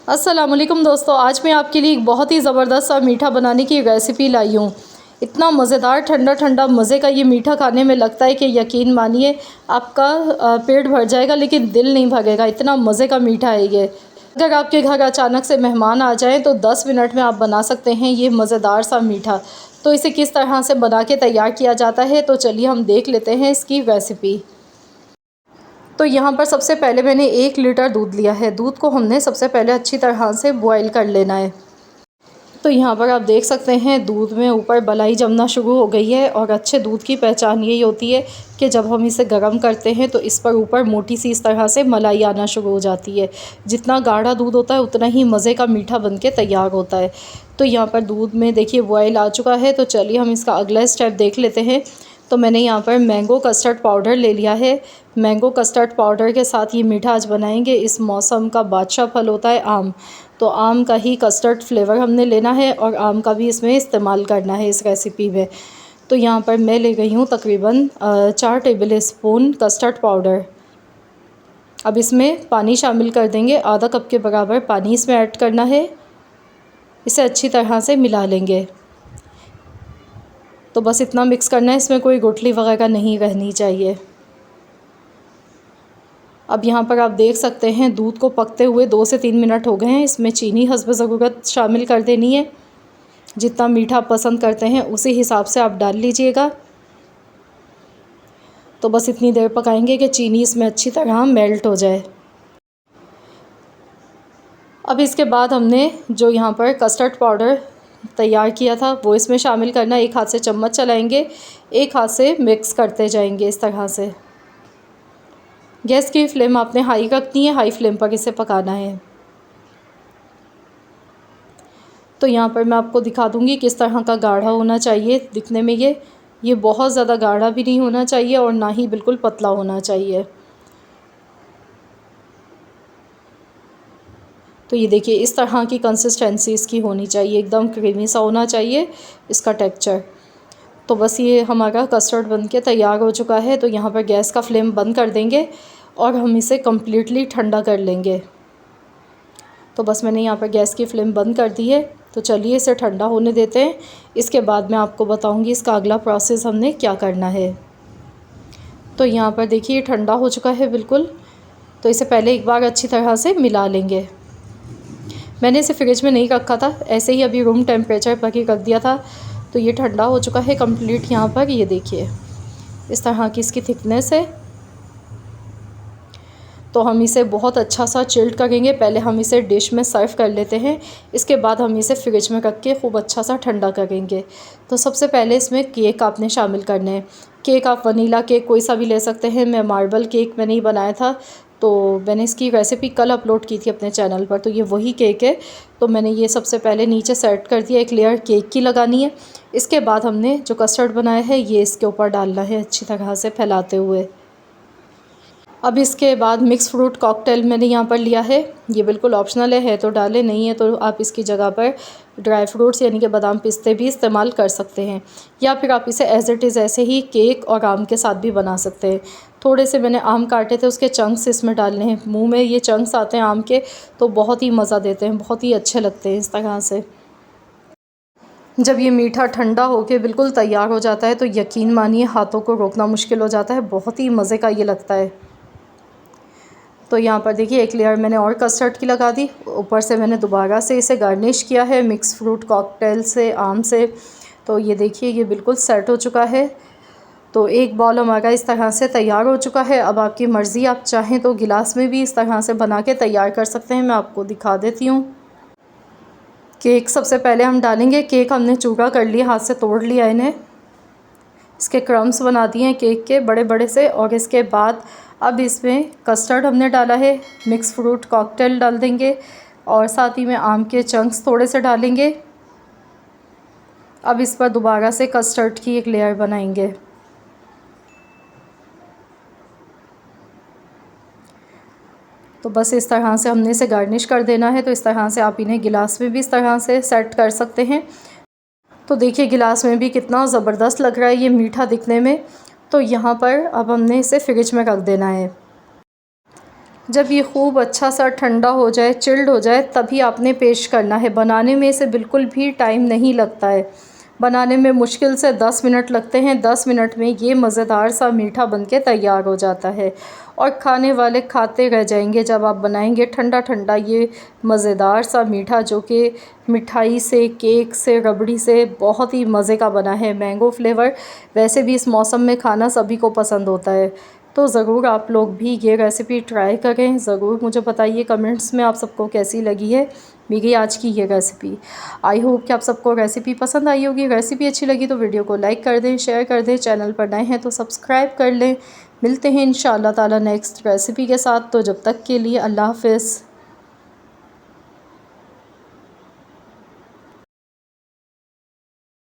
अस्सलाम वालेकुम दोस्तों, आज मैं आपके लिए एक बहुत ही ज़बरदस्त सा मीठा बनाने की रेसिपी लाई हूँ। इतना मज़ेदार ठंडा ठंडा मज़े का ये मीठा खाने में लगता है कि यकीन मानिए आपका पेट भर जाएगा लेकिन दिल नहीं भरेगा, इतना मज़े का मीठा है ये। अगर आपके घर अचानक से मेहमान आ जाएं तो 10 मिनट में आप बना सकते हैं ये मज़ेदार सा मीठा। तो इसे किस तरह से बना के तैयार किया जाता है, तो चलिए हम देख लेते हैं इसकी रेसिपी। तो यहाँ पर सबसे पहले मैंने 1 लीटर दूध लिया है। दूध को हमने सबसे पहले अच्छी तरह से बॉईल कर लेना है। तो यहाँ पर आप देख सकते हैं दूध में ऊपर मलाई जमना शुरू हो गई है। और अच्छे दूध की पहचान यही होती है कि जब हम इसे गर्म करते हैं तो इस पर ऊपर मोटी सी इस तरह से मलाई आना शुरू हो जाती है। जितना गाढ़ा दूध होता है उतना ही मज़े का मीठा बन के तैयार होता है। तो यहाँ पर दूध में देखिए बॉयल आ चुका है। तो चलिए हम इसका अगला स्टेप देख लेते हैं। तो मैंने यहाँ पर मैंगो कस्टर्ड पाउडर ले लिया है। मैंगो कस्टर्ड पाउडर के साथ ये मीठा आज बनाएंगे। इस मौसम का बादशाह फल होता है आम, तो आम का ही कस्टर्ड फ्लेवर हमने लेना है और आम का भी इसमें इस्तेमाल करना है इस रेसिपी में। तो यहाँ पर मैं ले गई हूँ तकरीबन 4 टेबल स्पून कस्टर्ड पाउडर। अब इसमें पानी शामिल कर देंगे, आधा कप के बराबर पानी इसमें ऐड करना है। इसे अच्छी तरह से मिला लेंगे। तो बस इतना मिक्स करना है, इसमें कोई गुठली वगैरह नहीं रहनी चाहिए। अब यहाँ पर आप देख सकते हैं दूध को पकते हुए 2 से 3 मिनट हो गए हैं। इसमें चीनी हस्ब ज़रूरत शामिल कर देनी है। जितना मीठा आप पसंद करते हैं उसी हिसाब से आप डाल लीजिएगा। तो बस इतनी देर पकाएंगे कि चीनी इसमें अच्छी तरह मेल्ट हो जाए। अब इसके बाद हमने जो यहाँ पर कस्टर्ड पाउडर तैयार किया था वो इसमें शामिल करना। एक हाथ से चम्मच चलाएंगे, एक हाथ से मिक्स करते जाएंगे इस तरह से। गैस की फ्लेम आपने हाई रखनी है, हाई फ्लेम पर इसे पकाना है। तो यहाँ पर मैं आपको दिखा दूँगी किस तरह का गाढ़ा होना चाहिए दिखने में। ये बहुत ज़्यादा गाढ़ा भी नहीं होना चाहिए और ना ही बिल्कुल पतला होना चाहिए। तो ये देखिए इस तरह की कंसिस्टेंसी इसकी होनी चाहिए, एकदम क्रीमी सा होना चाहिए इसका टेक्सचर। तो बस ये हमारा कस्टर्ड बन के तैयार हो चुका है। तो यहाँ पर गैस का फ्लेम बंद कर देंगे और हम इसे कम्प्लीटली ठंडा कर लेंगे। तो बस मैंने यहाँ पर गैस की फ्लेम बंद कर दी है। तो चलिए इसे ठंडा होने देते हैं। इसके बाद मैं आपको बताऊँगी इसका अगला प्रोसेस हमने क्या करना है। तो यहाँ पर देखिए ठंडा हो चुका है बिल्कुल। तो इसे पहले एक बार अच्छी तरह से मिला लेंगे। मैंने इसे फ्रिज में नहीं रखा था, ऐसे ही अभी रूम टेम्परेचर पर ही रख दिया था। तो ये ठंडा हो चुका है कंप्लीट। यहाँ पर ये देखिए इस तरह की इसकी थिकनेस है। तो हम इसे बहुत अच्छा सा चिल्ड करेंगे। पहले हम इसे डिश में सर्व कर लेते हैं, इसके बाद हम इसे फ्रिज में रख के खूब अच्छा सा ठंडा करेंगे। तो सबसे पहले इसमें केक आपने शामिल करने हैं। केक आप वनीला केक कोई सा भी ले सकते हैं। मैं मार्बल केक मैंने ही बनाया था, तो मैंने इसकी रेसिपी कल अपलोड की थी अपने चैनल पर। तो ये वही केक है। तो मैंने ये सबसे पहले नीचे सेट कर दिया, एक लेयर केक की लगानी है। इसके बाद हमने जो कस्टर्ड बनाया है ये इसके ऊपर डालना है अच्छी तरह से फैलाते हुए। अब इसके बाद मिक्स फ्रूट कॉकटेल मैंने यहाँ पर लिया है। ये बिल्कुल ऑप्शनल है तो डालें, नहीं है तो आप इसकी जगह पर ड्राई फ्रूट्स यानी कि बादाम पिस्ते भी इस्तेमाल कर सकते हैं। या फिर आप इसे एज़ इट इज़ ऐसे ही केक और आम के साथ भी बना सकते हैं। थोड़े से मैंने आम काटे थे, उसके चंक्स इसमें डालने हैं। मुंह में ये चंक्स आते हैं आम के तो बहुत ही मज़ा देते हैं, बहुत ही अच्छे लगते हैं इस तरह से। जब ये मीठा ठंडा होकर बिल्कुल तैयार हो जाता है तो यकीन मानिए हाथों को रोकना मुश्किल हो जाता है। बहुत ही मज़े का ये लगता है। तो यहाँ पर देखिए एक लेयर मैंने और कस्टर्ड की लगा दी। ऊपर से मैंने दोबारा से इसे गार्निश किया है मिक्स फ्रूट कॉकटेल से, आम से। तो ये देखिए ये बिल्कुल सेट हो चुका है। तो एक बॉल हमारा इस तरह से तैयार हो चुका है। अब आपकी मर्ज़ी, आप चाहें तो गिलास में भी इस तरह से बना के तैयार कर सकते हैं। मैं आपको दिखा देती हूँ। केक सबसे पहले हम डालेंगे। केक हमने चूरा कर लिया, हाथ से तोड़ लिया इन्हें। इसके क्रम्स बना दिए हैं केक के बड़े बड़े से। और इसके बाद अब इसमें कस्टर्ड हमने डाला है, मिक्स फ्रूट कॉकटेल डाल देंगे और साथ ही में आम के चंक्स थोड़े से डालेंगे। अब इस पर दोबारा से कस्टर्ड की एक लेयर बनाएंगे। तो बस इस तरह से हमने इसे गार्निश कर देना है। तो इस तरह से आप इन्हें गिलास में भी इस तरह से सेट कर सकते हैं। तो देखिए गिलास में भी कितना ज़बरदस्त लग रहा है ये मीठा दिखने में। तो यहाँ पर अब हमने इसे फ्रिज में रख देना है। जब ये खूब अच्छा सा ठंडा हो जाए, चिल्ड हो जाए, तभी आपने पेश करना है। बनाने में इसे बिल्कुल भी टाइम नहीं लगता है। बनाने में मुश्किल से 10 मिनट लगते हैं। 10 मिनट में ये मज़ेदार सा मीठा बनके तैयार हो जाता है और खाने वाले खाते रह जाएंगे जब आप बनाएंगे ठंडा ठंडा ये मज़ेदार सा मीठा, जो कि मिठाई से, केक से, रबड़ी से बहुत ही मज़े का बना है। मैंगो फ्लेवर वैसे भी इस मौसम में खाना सभी को पसंद होता है, तो ज़रूर आप लोग भी ये रेसिपी ट्राई करें। ज़रूर मुझे बताइए कमेंट्स में आप सबको कैसी लगी है मेरी आज की ये रेसिपी। आई होप कि आप सबको रेसिपी पसंद आई होगी। रेसिपी अच्छी लगी तो वीडियो को लाइक कर दें, शेयर कर दें। चैनल पर नए हैं तो सब्सक्राइब कर लें। मिलते हैं इंशाअल्लाह ताला नेक्स्ट रेसिपी के साथ। तो जब तक के लिए अल्लाह हाफ़िज़।